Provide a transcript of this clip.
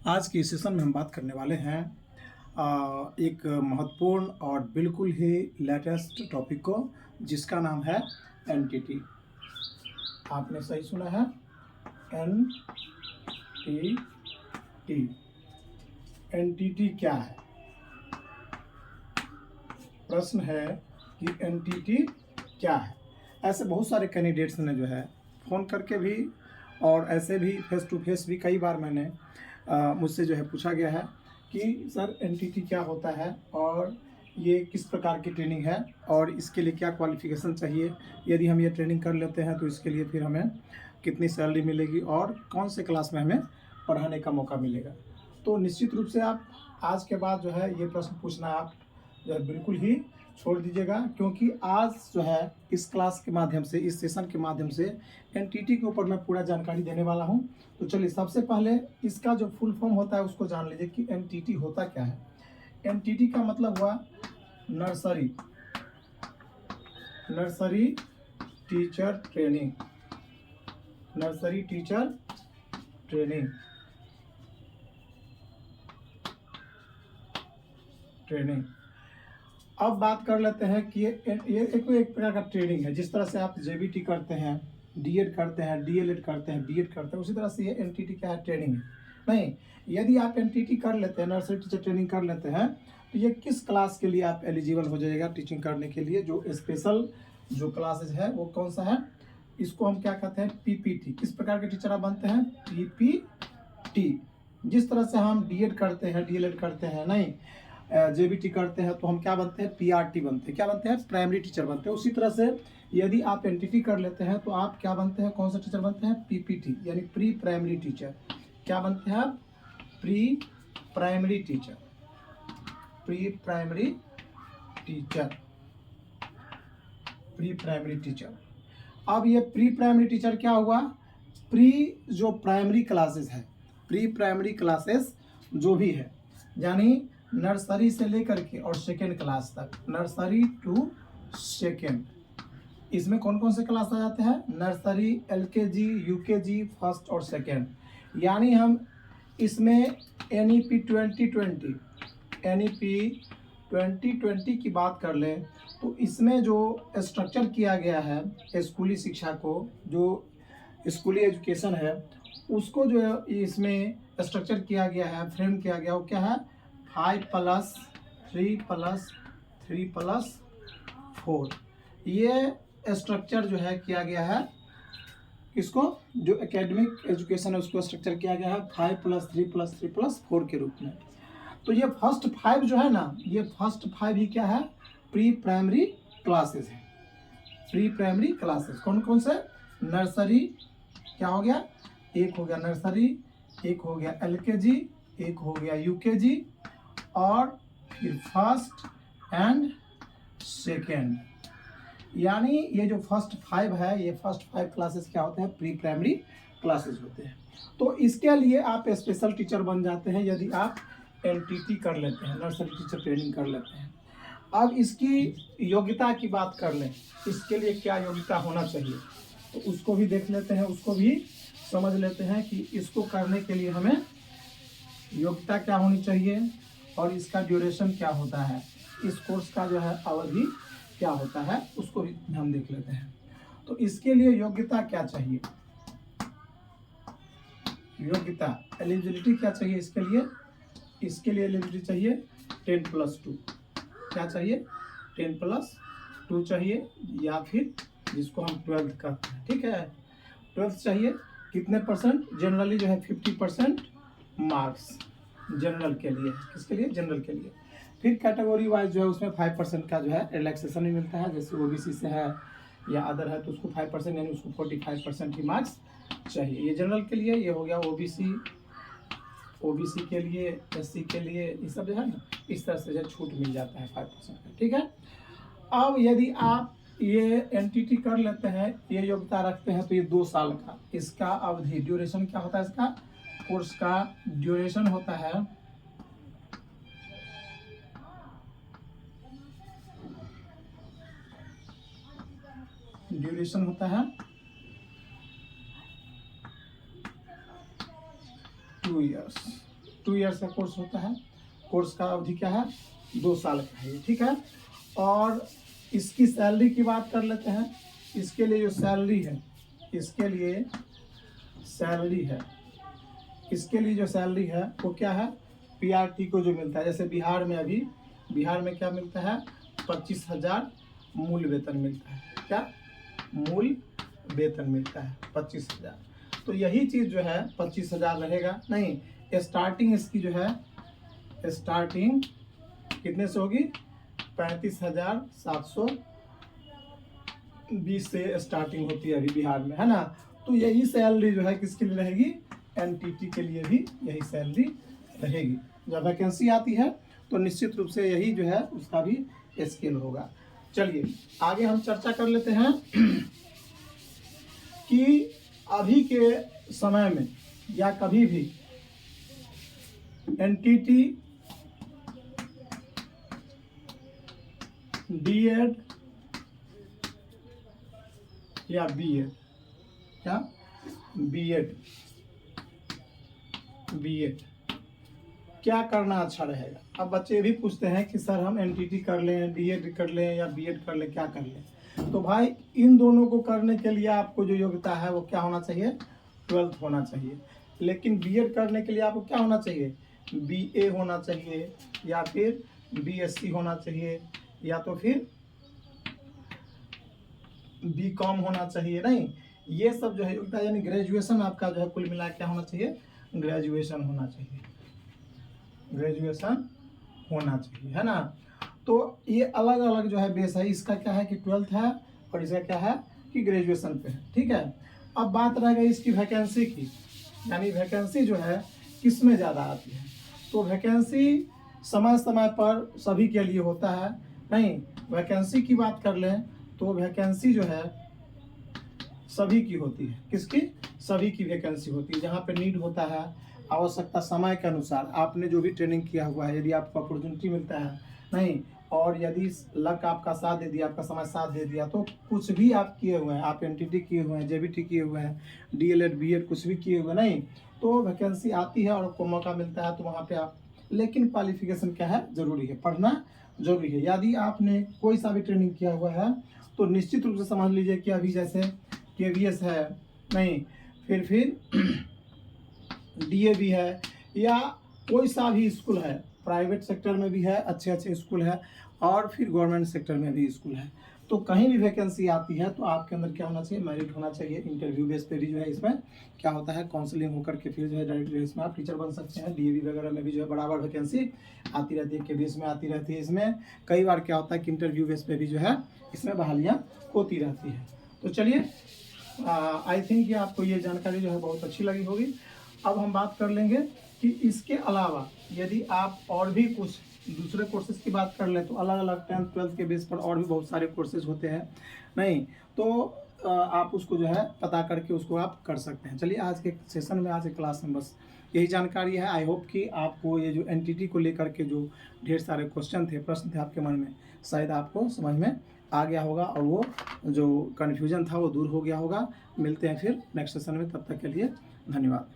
आज की इस सेशन में हम बात करने वाले हैं एक महत्वपूर्ण और बिल्कुल ही लेटेस्ट टॉपिक को, जिसका नाम है एनटीटी। आपने सही सुना है, एनटीटी। एनटीटी क्या है? प्रश्न है कि एनटीटी क्या है। ऐसे बहुत सारे कैंडिडेट्स ने जो है फ़ोन करके भी और ऐसे भी फेस टू फेस भी कई बार मैंने मुझसे जो है पूछा गया है कि सर एनटीटी क्या होता है और ये किस प्रकार की ट्रेनिंग है और इसके लिए क्या क्वालिफ़िकेशन चाहिए, यदि हम ये ट्रेनिंग कर लेते हैं तो इसके लिए फिर हमें कितनी सैलरी मिलेगी और कौन से क्लास में हमें पढ़ाने का मौका मिलेगा। तो निश्चित रूप से आप आज के बाद जो है ये प्रश्न पूछना आप जो है बिल्कुल ही छोड़ दीजिएगा, क्योंकि आज जो है इस क्लास के माध्यम से, इस सेशन के माध्यम से एनटीटी के ऊपर मैं पूरा जानकारी देने वाला हूं। तो चलिए सबसे पहले इसका जो फुल फॉर्म होता है उसको जान लीजिए कि एनटीटी होता क्या है। एनटीटी का मतलब हुआ nursery teacher training. Nursery teacher training अब बात कर लेते हैं कि ये एक प्रकार का ट्रेनिंग है। जिस तरह से आप जेबीटी करते हैं, डीएड करते हैं, डीएलएड करते हैं, बीएड करते हैं, उसी तरह से ये एनटीटी क्या है? ट्रेनिंग है। नहीं, यदि आप एनटीटी कर लेते हैं, नर्सरी टीचर ट्रेनिंग कर लेते हैं, तो ये किस क्लास के लिए आप एलिजिबल हो जाएगा टीचिंग करने के लिए? जो स्पेशल जो क्लासेज है वो कौन सा है? इसको हम क्या कहते हैं? पीपीटी। किस प्रकार के टीचर आप बनते हैं? पीपीटी। जिस तरह से हम डीएड करते हैं, डीएलएड करते हैं, नहीं जेबीटी करते हैं, तो हम क्या बनते हैं? पीआरटी बनते हैं। क्या बनते हैं? प्राइमरी टीचर बनते हैं। उसी तरह से यदि आप एनटीटी कर लेते हैं तो आप क्या बनते हैं? कौन सा टीचर बनते हैं? पीपीटी, यानी प्री प्राइमरी टीचर। क्या बनते हैं आप? Pre primary teacher. Pre primary teacher. Pre primary teacher. अब ये प्री प्राइमरी टीचर क्या हुआ? प्री जो प्राइमरी क्लासेस है, प्री प्राइमरी क्लासेस जो भी है, यानी नर्सरी से लेकर के और सेकेंड क्लास तक, नर्सरी टू सेकेंड, इसमें कौन कौन से क्लास आ जाते हैं? नर्सरी, एलकेजी, यूकेजी, फर्स्ट और सेकेंड। यानी हम इसमें एनईपी 2020 की बात कर लें तो इसमें जो स्ट्रक्चर किया गया है स्कूली शिक्षा को, जो स्कूली एजुकेशन है उसको जो है इसमें स्ट्रक्चर किया गया है, फ्रेम किया गया, वो क्या है? 5+3+3+4। ये स्ट्रक्चर जो है किया गया है, इसको जो एकेडमिक एजुकेशन है उसको स्ट्रक्चर किया गया है 5+3+3+4 के रूप में। तो ये फर्स्ट 5 जो है ना, ये फर्स्ट 5 ही क्या है? प्री प्राइमरी क्लासेस है। प्री प्राइमरी क्लासेस कौन कौन से? नर्सरी क्या हो गया? एक हो गया नर्सरी, एक हो गया एलकेजी, एक हो गया यूकेजी और फिर फर्स्ट एंड सेकेंड। यानी ये जो फर्स्ट 5 है, ये फर्स्ट 5 क्लासेस क्या होते हैं? प्री प्राइमरी क्लासेस होते हैं। तो इसके लिए आप स्पेशल टीचर बन जाते हैं यदि आप एनटीटी कर लेते हैं, नर्सरी टीचर ट्रेनिंग कर लेते हैं। अब इसकी योग्यता की बात कर लें, इसके लिए क्या योग्यता होना चाहिए, तो उसको भी देख लेते हैं, उसको भी समझ लेते हैं कि इसको करने के लिए हमें योग्यता क्या होनी चाहिए और इसका ड्यूरेशन क्या होता है, इस कोर्स का जो है अवधि क्या होता है, उसको भी हम देख लेते हैं। तो इसके लिए योग्यता क्या चाहिए? योग्यता, एलिजिबिलिटी क्या चाहिए इसके लिए? इसके लिए एलिजिबिलिटी चाहिए 10+2। क्या चाहिए? 10+2 चाहिए, या फिर जिसको हम 12th कहते हैं, ठीक है? 12th चाहिए। कितने परसेंट? जनरली जो है 50% मार्क्स जनरल के लिए। किसके लिए? जनरल के लिए। फिर कैटेगरी वाइज जो है उसमें 5% का जो है रिलैक्सेशन भी मिलता है, जैसे ओबीसी से है या अदर है तो उसको 5%, यानी उसको 45% ही मार्क्स चाहिए। ये जनरल के लिए, ये हो गया ओबीसी के लिए, एससी के लिए, ये सब जो है ना इस तरह से जो छूट मिल जाता है 5% का, ठीक है? अब यदि आप ये एनटीटी कर लेते हैं, ये योग्यता रखते हैं, तो ये 2 साल का इसका अवधि, ड्यूरेशन क्या होता है? इसका कोर्स का ड्यूरेशन होता है 2 इयर्स। 2 ईयर्स का कोर्स होता है। कोर्स का अवधि क्या है, 2 साल का है ये, ठीक है। और इसकी सैलरी की बात कर लेते हैं। इसके लिए जो सैलरी है, इसके लिए जो सैलरी है वो क्या है, पीआरटी को जो मिलता है, जैसे बिहार में क्या मिलता है, 25,000 मूल वेतन मिलता है। क्या मूल वेतन मिलता है 25,000। तो यही चीज़ जो है 25,000 रहेगा नहीं, स्टार्टिंग इसकी जो है स्टार्टिंग कितने से होगी, 35,720 से स्टार्टिंग होती है अभी बिहार में, है ना। तो यही सैलरी जो है किसके लिए रहेगी, एनटीटी के लिए भी यही सैलरी रहेगी। जब वैकेंसी आती है तो निश्चित रूप से यही जो है उसका भी स्केल होगा। चलिए आगे हम चर्चा कर लेते हैं कि अभी के समय में या कभी भी एनटीटी डीएड या बीएड, क्या बीएड क्या करना अच्छा रहेगा। अब बच्चे भी पूछते हैं कि सर हम एनटीटी कर लें, डीएड कर लें या बीएड कर लें, क्या कर लें। तो भाई इन दोनों को करने के लिए आपको जो योग्यता है वो क्या होना चाहिए, 12th होना चाहिए। लेकिन बीएड करने के लिए आपको क्या होना चाहिए, बीए होना चाहिए या फिर बीएससी होना चाहिए या तो फिर बीकॉम होना चाहिए। नहीं, ये सब जो है योग्यता यानी ग्रेजुएशन आपका जो है कुल मिला क्या होना चाहिए, ग्रेजुएशन होना चाहिए, है ना। तो ये अलग अलग जो है बेस है, इसका क्या है कि 12th है और इसका क्या है कि ग्रेजुएशन पे है, ठीक है। अब बात रह गई इसकी वैकेंसी की, यानी वैकेंसी जो है किस में ज़्यादा आती है। तो वैकेंसी समय समय पर सभी के लिए होता है। नहीं, वैकेंसी की बात कर लें तो वैकेंसी जो है सभी की होती है। किसकी, सभी की वैकेंसी होती है। जहाँ पे नीड होता है, आवश्यकता समय के अनुसार आपने जो भी ट्रेनिंग किया हुआ है, यदि आपको अपॉर्चुनिटी मिलता है, नहीं, और यदि लक आपका साथ दे दिया, आपका समय साथ दे दिया, तो कुछ भी आप किए हुए हैं, आप एनटीटी किए हुए हैं, जेबीटी किए हुए हैं, डीएलएड बीएड कुछ भी किए हुए, नहीं, तो वैकेंसी आती है और आपको मौका मिलता है तो वहाँ पे आप, लेकिन क्वालिफिकेशन क्या है, जरूरी है, पढ़ना जरूरी है। यदि आपने कोई सा भी ट्रेनिंग किया हुआ है तो निश्चित रूप से समझ लीजिए कि अभी जैसे केवीएस है, नहीं, फिर डीएवी है या कोई सा भी स्कूल है, प्राइवेट सेक्टर में भी है, अच्छे अच्छे स्कूल है, और फिर गवर्नमेंट सेक्टर में भी स्कूल है। तो कहीं भी वैकेंसी आती है तो आपके अंदर क्या होना चाहिए, मेरिट होना चाहिए। इंटरव्यू बेस पे भी जो है इसमें क्या होता है, काउंसलिंग होकर के फिर जो है डायरेक्ट इसमें आप टीचर बन सकते हैं। डीएवी वगैरह में भी जो है बराबर वैकेंसी आती रहती है, केवीएस में आती रहती है। इसमें कई बार क्या होता है कि इंटरव्यू बेस पे भी जो है इसमें बहालियाँ होती रहती है। तो चलिए, आई थिंक कि आपको ये जानकारी जो है बहुत अच्छी लगी होगी। अब हम बात कर लेंगे कि इसके अलावा यदि आप और भी कुछ दूसरे कोर्सेज की बात कर लें तो अलग अलग 10th 12th के बेस पर और भी बहुत सारे कोर्सेज होते हैं, नहीं, तो आप उसको जो है पता करके उसको आप कर सकते हैं। चलिए आज के सेशन में, आज के क्लास में बस यही जानकारी है। आई होप कि आपको ये जो एनटीटी को लेकर के जो ढेर सारे क्वेश्चन थे, प्रश्न थे आपके मन में, शायद आपको समझ में आ गया होगा और वो जो कन्फ्यूजन था वो दूर हो गया होगा। मिलते हैं फिर नेक्स्ट सेशन में, तब तक के लिए धन्यवाद।